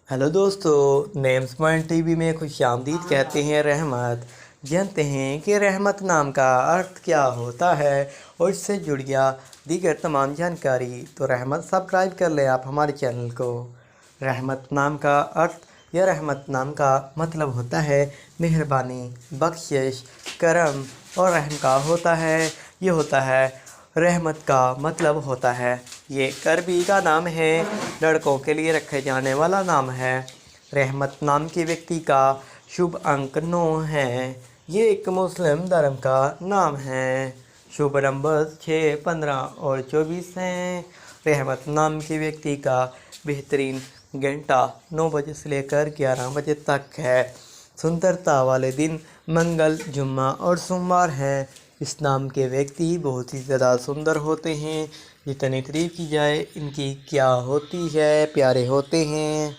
Hello दोस्तों, names point TV में खुश आमदीद कहते हैं रहमत। जानते हैं कि रहमत नाम का अर्थ क्या होता है और इससे जुड़ गया दीगर तमाम जानकारी। तो रहमत सब्सक्राइब कर लें आप हमारे चैनल को। रहमत नाम का अर्थ या रहमत नाम का मतलब होता है मेहरबानी, बख्शिश, करम और रहम का होता है। ये होता है रहमत का मतलब होता है। ये अरबी का नाम है, लड़कों के लिए रखे जाने वाला नाम है। रहमत नाम के व्यक्ति का शुभ अंक 9 है। ये एक मुस्लिम धर्म का नाम है। शुभ नंबर 6, 15 और 24 हैं। रहमत नाम के व्यक्ति का बेहतरीन घंटा 9 बजे से लेकर 11 बजे तक है। सुंदरता वाले दिन मंगल, जुम्मा और सोमवार हैं। इस नाम के व्यक्ति बहुत ही ज़्यादा सुंदर होते हैं। जितनी तारीफ की जाए इनकी क्या होती है, प्यारे होते हैं।